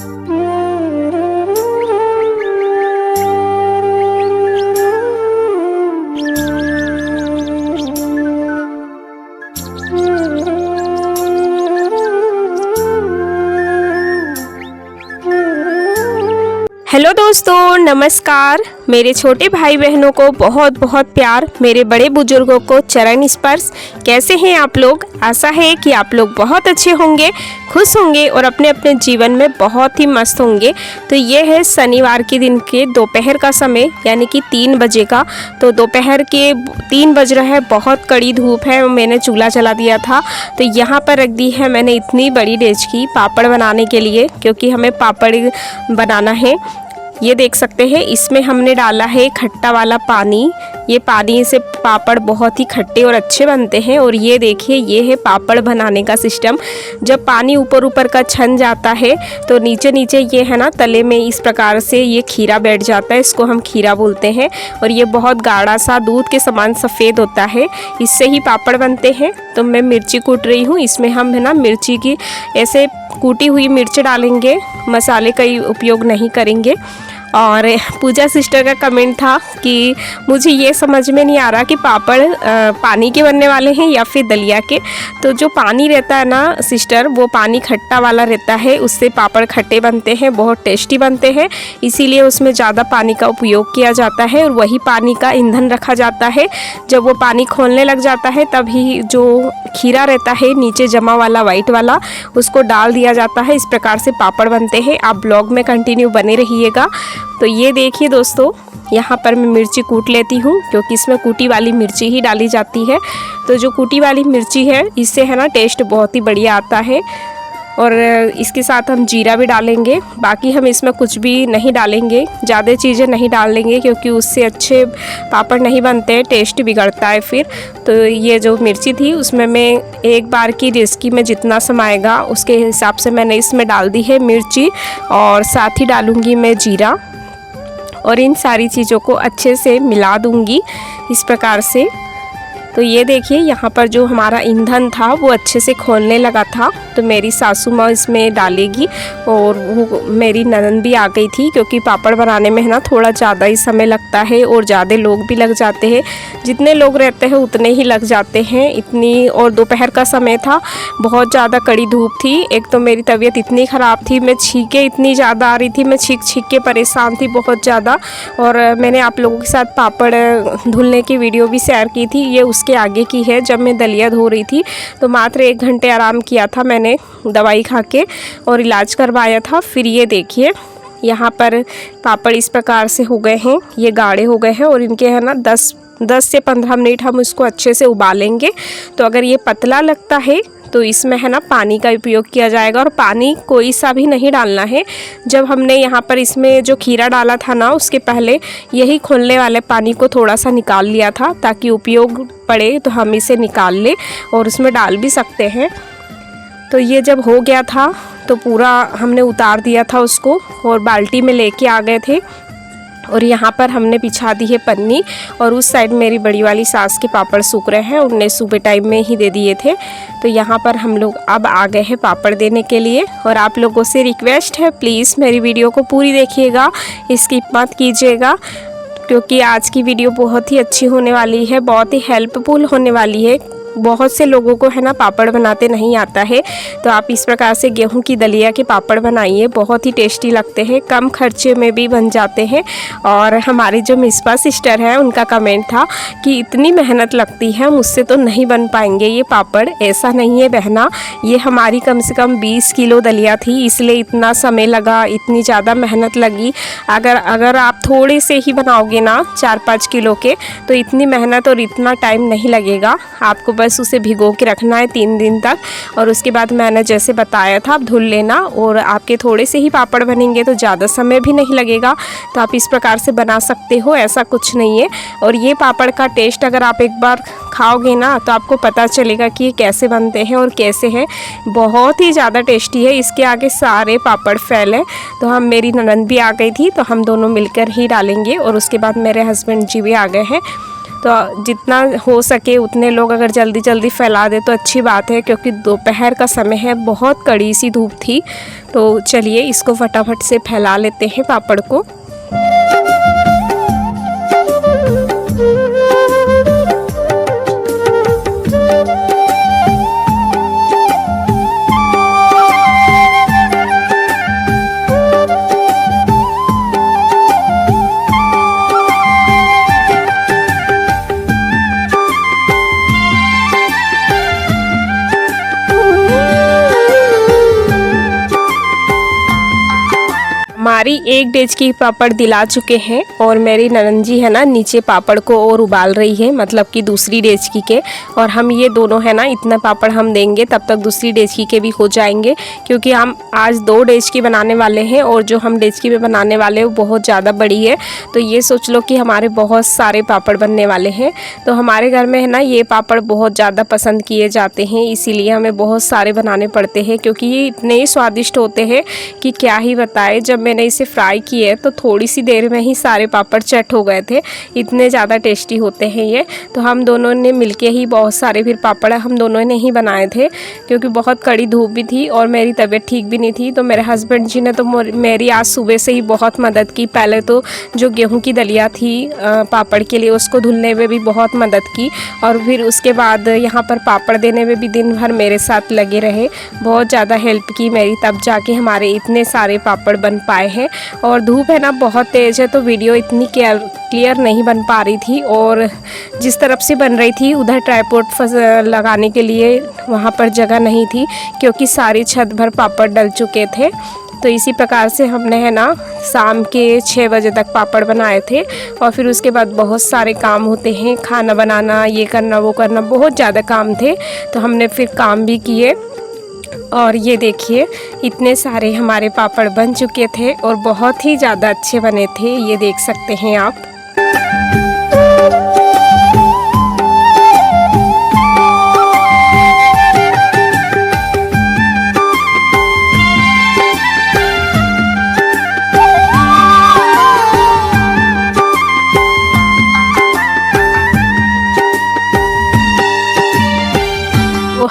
Hello दोस्तों, नमस्कार। मेरे छोटे भाई बहनों को बहुत बहुत प्यार, मेरे बड़े बुजुर्गों को चरण स्पर्श। कैसे हैं आप लोग? आशा है कि आप लोग बहुत अच्छे होंगे, खुश होंगे और अपने अपने जीवन में बहुत ही मस्त होंगे। तो ये है शनिवार के दिन के दोपहर का समय, यानी कि 3 बजे का। तो दोपहर के 3 बज रहा है, बहुत कड़ी धूप है। मैंने चूल्हा जला दिया था, तो यहाँ पर रख दी है मैंने इतनी बड़ी डेचकी पापड़ बनाने के लिए, क्योंकि हमें पापड़ बनाना है। ये देख सकते हैं, इसमें हमने डाला है खट्टा वाला पानी। ये पानी से पापड़ बहुत ही खट्टे और अच्छे बनते हैं। और ये देखिए, ये है पापड़ बनाने का सिस्टम। जब पानी ऊपर ऊपर का छन जाता है तो नीचे नीचे ये है ना, तले में इस प्रकार से ये खीरा बैठ जाता है। इसको हम खीरा बोलते हैं। और ये बहुत गाढ़ा सा दूध के समान सफ़ेद होता है, इससे ही पापड़ बनते हैं। तो मैं मिर्ची कूट रही हूँ। इसमें हम है ना मिर्ची की ऐसे कूटी हुई मिर्च डालेंगे, मसाले का उपयोग नहीं करेंगे। और पूजा सिस्टर का कमेंट था कि मुझे ये समझ में नहीं आ रहा कि पापड़ पानी के बनने वाले हैं या फिर दलिया के। तो जो पानी रहता है ना सिस्टर, वो पानी खट्टा वाला रहता है, उससे पापड़ खट्टे बनते हैं, बहुत टेस्टी बनते हैं। इसीलिए उसमें ज़्यादा पानी का उपयोग किया जाता है और वही पानी का ईंधन रखा जाता है। जब वो पानी खोलने लग जाता है तभी जो खीरा रहता है नीचे जमा वाला वाइट वाला, उसको डाल दिया जाता है। इस प्रकार से पापड़ बनते हैं। आप ब्लॉग में कंटिन्यू बने रहिएगा। तो ये देखिए दोस्तों, यहाँ पर मैं मिर्ची कूट लेती हूँ, क्योंकि इसमें कूटी वाली मिर्ची ही डाली जाती है। तो जो कूटी वाली मिर्ची है, इससे है ना टेस्ट बहुत ही बढ़िया आता है। और इसके साथ हम जीरा भी डालेंगे। बाकी हम इसमें कुछ भी नहीं डालेंगे, ज़्यादा चीज़ें नहीं डालेंगे, क्योंकि उससे अच्छे पापड़ नहीं बनते हैं, टेस्ट बिगड़ता है फिर। तो ये जो मिर्ची थी उसमें मैं एक बार की रेसिपी में जितना समाएगा उसके हिसाब से मैंने इसमें डाल दी है मिर्ची, और साथ ही डालूँगी मैं जीरा। और इन सारी चीज़ों को अच्छे से मिला दूँगी इस प्रकार से। तो ये देखिए, यहाँ पर जो हमारा ईंधन था वो अच्छे से खोलने लगा था। तो मेरी सासू माँ इसमें डालेगी, और वो मेरी ननद भी आ गई थी, क्योंकि पापड़ बनाने में है ना थोड़ा ज़्यादा ही समय लगता है और ज़्यादा लोग भी लग जाते हैं। जितने लोग रहते हैं उतने ही लग जाते हैं इतनी। और दोपहर का समय था, बहुत ज़्यादा कड़ी धूप थी। एक तो मेरी तबीयत इतनी ख़राब थी, मैं छींकें इतनी ज़्यादा आ रही थी, मैं छींक छींक के परेशान थी बहुत ज़्यादा। और मैंने आप लोगों के साथ पापड़ धुलने की वीडियो भी शेयर की थी, ये उसके आगे की है। जब मैं दलिया धो रही थी तो मात्र 1 घंटे आराम किया था मैंने, दवाई खा के और इलाज करवाया था। फिर ये देखिए, यहाँ पर पापड़ इस प्रकार से हो गए हैं, ये गाढ़े हो गए हैं। और इनके है ना 10 से 15 मिनट हम इसको अच्छे से उबालेंगे। तो अगर ये पतला लगता है तो इसमें है ना पानी का उपयोग किया जाएगा, और पानी कोई सा भी नहीं डालना है। जब हमने यहाँ पर इसमें जो खीरा डाला था ना, उसके पहले यही खोलने वाले पानी को थोड़ा सा निकाल लिया था, ताकि उपयोग पड़े तो हम इसे निकाल लें और उसमें डाल भी सकते हैं। तो ये जब हो गया था तो पूरा हमने उतार दिया था उसको, और बाल्टी में लेके आ गए थे। और यहाँ पर हमने बिछा दी है पन्नी, और उस साइड मेरी बड़ी वाली सास के पापड़ सूख रहे हैं, उनने सुबह टाइम में ही दे दिए थे। तो यहाँ पर हम लोग अब आ गए हैं पापड़ देने के लिए। और आप लोगों से रिक्वेस्ट है, प्लीज़ मेरी वीडियो को पूरी देखिएगा, स्किप मत कीजिएगा, क्योंकि आज की वीडियो बहुत ही अच्छी होने वाली है, बहुत ही हेल्पफुल होने वाली है। बहुत से लोगों को है ना पापड़ बनाते नहीं आता है, तो आप इस प्रकार से गेहूं की दलिया के पापड़ बनाइए, बहुत ही टेस्टी लगते हैं, कम खर्चे में भी बन जाते हैं। और हमारी जो मिसबा सिस्टर है, उनका कमेंट था कि इतनी मेहनत लगती है, मुझसे तो नहीं बन पाएंगे ये पापड़। ऐसा नहीं है बहना, ये हमारी कम से कम 20 किलो दलिया थी, इसलिए इतना समय लगा, इतनी ज़्यादा मेहनत लगी। अगर आप थोड़े से ही बनाओगे ना 4-5 किलो के, तो इतनी मेहनत और इतना टाइम नहीं लगेगा। आपको बस उसे भिगो के रखना है 3 दिन तक, और उसके बाद मैंने जैसे बताया था आप धुल लेना, और आपके थोड़े से ही पापड़ बनेंगे तो ज़्यादा समय भी नहीं लगेगा। तो आप इस प्रकार से बना सकते हो, ऐसा कुछ नहीं है। और ये पापड़ का टेस्ट अगर आप एक बार खाओगे ना, तो आपको पता चलेगा कि ये कैसे बनते हैं और कैसे हैं। बहुत ही ज़्यादा टेस्टी है, इसके आगे सारे पापड़ फेल है। तो हम, मेरी ननद भी आ गई थी, तो हम दोनों मिलकर ही डालेंगे। और उसके बाद मेरे हस्बैंड जी भी आ गए हैं। तो जितना हो सके उतने लोग अगर जल्दी जल्दी फैला दे तो अच्छी बात है, क्योंकि दोपहर का समय है, बहुत कड़ी सी धूप थी। तो चलिए इसको फटाफट से फैला लेते हैं पापड़ को। हमारी एक डेचकी की पापड़ दिला चुके हैं और मेरी ननंद जी है ना नीचे पापड़ को और उबाल रही है, मतलब कि दूसरी डेचकी के। और हम ये दोनों है ना इतना पापड़ हम देंगे तब तक दूसरी डेचकी के भी हो जाएंगे, क्योंकि हम आज 2 डेचकी बनाने वाले हैं और जो हम डेचकी में बनाने वाले हैं वो बहुत ज़्यादा बड़ी है। तो ये सोच लो कि हमारे बहुत सारे पापड़ बनने वाले हैं। तो हमारे घर में है ना ये पापड़ बहुत ज़्यादा पसंद किए जाते हैं, इसीलिए हमें बहुत सारे बनाने पड़ते हैं, क्योंकि ये इतने ही स्वादिष्ट होते हैं कि क्या ही बताए। जब मैंने इसे फ्राई किए तो थोड़ी सी देर में ही सारे पापड़ चट हो गए थे, इतने ज़्यादा टेस्टी होते हैं ये। तो हम दोनों ने मिलके ही बहुत सारे फिर पापड़ हम दोनों ने ही बनाए थे, क्योंकि बहुत कड़ी धूप भी थी और मेरी तबीयत ठीक भी नहीं थी। तो मेरे हस्बैंड जी ने तो मेरी आज सुबह से ही बहुत मदद की। पहले तो जो गेहूँ की दलिया थी पापड़ के लिए उसको धुलने में भी बहुत मदद की, और फिर उसके बाद यहाँ पर पापड़ देने में भी दिन भर मेरे साथ लगे रहे, बहुत ज़्यादा हेल्प की मेरी, तब जाके हमारे इतने सारे पापड़ बन पाए हैं। और धूप है ना बहुत तेज़ है तो वीडियो इतनी क्लियर नहीं बन पा रही थी, और जिस तरफ से बन रही थी उधर ट्राइपॉड लगाने के लिए वहाँ पर जगह नहीं थी, क्योंकि सारी छत भर पापड़ डल चुके थे। तो इसी प्रकार से हमने है ना शाम के 6 बजे तक पापड़ बनाए थे। और फिर उसके बाद बहुत सारे काम होते हैं, खाना बनाना, ये करना वो करना, बहुत ज़्यादा काम थे। तो हमने फिर काम भी किए, और ये देखिए इतने सारे हमारे पापड़ बन चुके थे और बहुत ही ज़्यादा अच्छे बने थे, ये देख सकते हैं आप।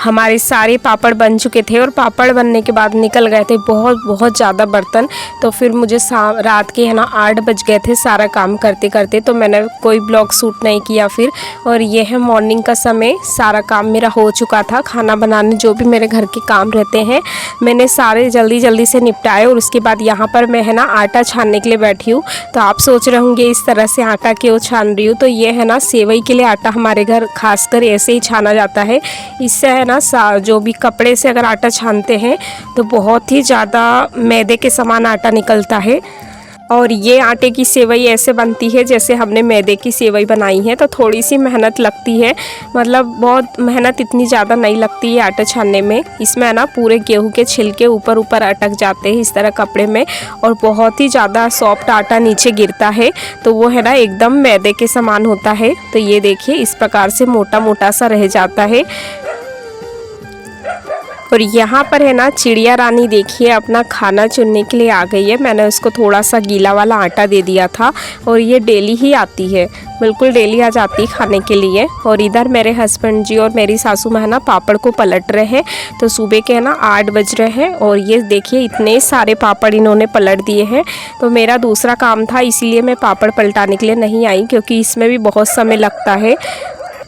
हमारे सारे पापड़ बन चुके थे और पापड़ बनने के बाद निकल गए थे बहुत ज़्यादा बर्तन। तो फिर मुझे रात के है ना 8 बज गए थे सारा काम करते करते, तो मैंने कोई ब्लॉग शूट नहीं किया फिर। और ये है मॉर्निंग का समय, सारा काम मेरा हो चुका था, खाना बनाने जो भी मेरे घर के काम रहते हैं मैंने सारे जल्दी जल्दी से निपटाए। और उसके बाद यहाँ पर मैं है ना आटा छानने के लिए बैठी हूँ। तो आप सोच रहे होंगे इस तरह से आटा क्यों छान रही हूँ, तो ये है ना सेवई के लिए आटा हमारे घर खासकर ऐसे ही छाना जाता है। इससे है ना जो भी कपड़े से अगर आटा छानते हैं तो बहुत ही ज़्यादा मैदे के समान आटा निकलता है। और ये आटे की सेवई ऐसे बनती है जैसे हमने मैदे की सेवई बनाई है, तो थोड़ी सी मेहनत लगती है, मतलब बहुत मेहनत इतनी ज़्यादा नहीं लगती है आटा छानने में। इसमें है ना पूरे गेहूं के छिलके ऊपर ऊपर अटक जाते हैं इस तरह कपड़े में, और बहुत ही ज़्यादा सॉफ्ट आटा नीचे गिरता है, तो वो है ना एकदम मैदे के समान होता है। तो ये देखिए इस प्रकार से मोटा मोटा सा रह जाता है। और यहाँ पर है ना चिड़िया रानी देखिए अपना खाना चुनने के लिए आ गई है। मैंने उसको थोड़ा सा गीला वाला आटा दे दिया था, और ये डेली ही आती है, बिल्कुल डेली आ जाती है खाने के लिए। और इधर मेरे हस्बैंड जी और मेरी सासू माँ है ना पापड़ को पलट रहे हैं। तो सुबह के है ना 8 बज रहे हैं और ये देखिए इतने सारे पापड़ इन्होंने पलट दिए हैं। तो मेरा दूसरा काम था, इसीलिए मैं पापड़ पलटाने के लिए नहीं आई, क्योंकि इसमें भी बहुत समय लगता है।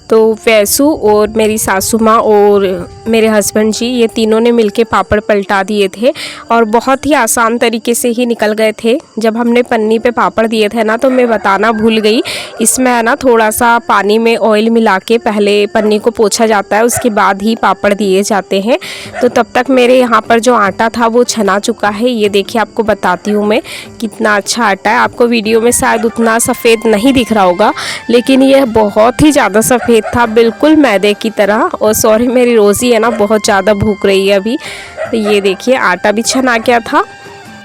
तो वैसू और मेरी सासू माँ और मेरे हस्बैंड जी ये तीनों ने मिलके पापड़ पलटा दिए थे, और बहुत ही आसान तरीके से ही निकल गए थे। जब हमने पन्नी पे पापड़ दिए थे ना तो मैं बताना भूल गई, इसमें है ना थोड़ा सा पानी में ऑयल मिला के पहले पन्नी को पोंछा जाता है, उसके बाद ही पापड़ दिए जाते हैं। तो तब तक मेरे यहाँ पर जो आटा था वो छना चुका है। ये देखिए आपको बताती हूँ मैं कितना अच्छा आटा है। आपको वीडियो में शायद उतना सफ़ेद नहीं दिख रहा होगा, लेकिन यह बहुत ही ज़्यादा सफ़ेद था, बिल्कुल मैदे की तरह। और सॉरी मेरी रोज़ी है ना बहुत ज़्यादा भूख रही है अभी। तो ये देखिए आटा भी छना गया था।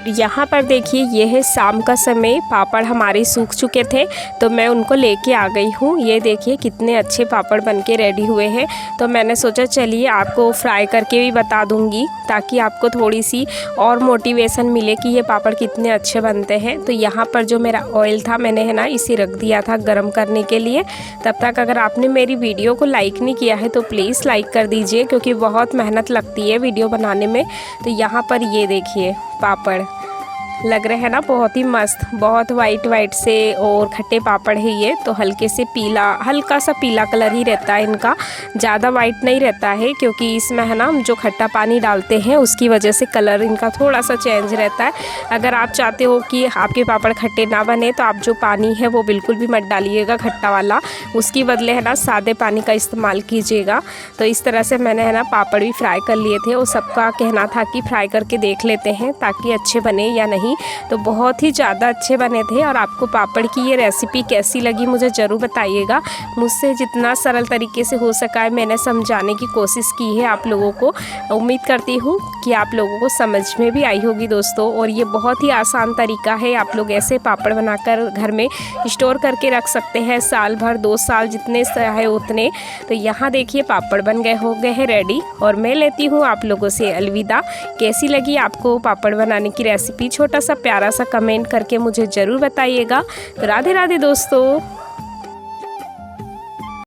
यहाँ पर देखिए ये है शाम का समय, पापड़ हमारे सूख चुके थे तो मैं उनको लेके आ गई हूँ। ये देखिए कितने अच्छे पापड़ बनके रेडी हुए हैं। तो मैंने सोचा चलिए आपको फ्राई करके भी बता दूँगी ताकि आपको थोड़ी सी और मोटिवेशन मिले कि ये पापड़ कितने अच्छे बनते हैं। तो यहाँ पर जो मेरा ऑयल था मैंने है ना इसे रख दिया था गर्म करने के लिए। तब तक अगर आपने मेरी वीडियो को लाइक नहीं किया है तो प्लीज़ लाइक कर दीजिए क्योंकि बहुत मेहनत लगती है वीडियो बनाने में। तो यहाँ पर ये देखिए पापड़ लग रहे हैं ना बहुत ही मस्त, बहुत वाइट से और खट्टे पापड़ है ये। तो हल्के से पीला, हल्का सा पीला कलर ही रहता है इनका, ज़्यादा वाइट नहीं रहता है क्योंकि इसमें है ना हम जो खट्टा पानी डालते हैं उसकी वजह से कलर इनका थोड़ा सा चेंज रहता है। अगर आप चाहते हो कि आपके पापड़ खट्टे ना बने तो आप जो पानी है वो बिल्कुल भी मत डालिएगा खट्टा वाला, उसकी बदले है ना सादे पानी का इस्तेमाल कीजिएगा। तो इस तरह से मैंने है ना पापड़ भी फ्राई कर लिए थे और सबका कहना था कि फ्राई करके देख लेते हैं ताकि अच्छे बने या नहीं। तो बहुत ही ज़्यादा अच्छे बने थे। और आपको पापड़ की ये रेसिपी कैसी लगी मुझे ज़रूर बताइएगा। मुझसे जितना सरल तरीके से हो सका है मैंने समझाने की कोशिश की है आप लोगों को। उम्मीद करती हूँ कि आप लोगों को समझ में भी आई होगी दोस्तों। और ये बहुत ही आसान तरीका है, आप लोग ऐसे पापड़ बनाकर घर में स्टोर करके रख सकते हैं साल भर 2 साल जितने चाहे उतने। तो यहाँ देखिए पापड़ हो गए हैं रेडी और मैं लेती हूँ आप लोगों से अलविदा। कैसी लगी आपको पापड़ बनाने की रेसिपी, छोटा सा प्यारा सा कमेंट करके मुझे ज़रूर बताइएगा। तो राधे राधे दोस्तों।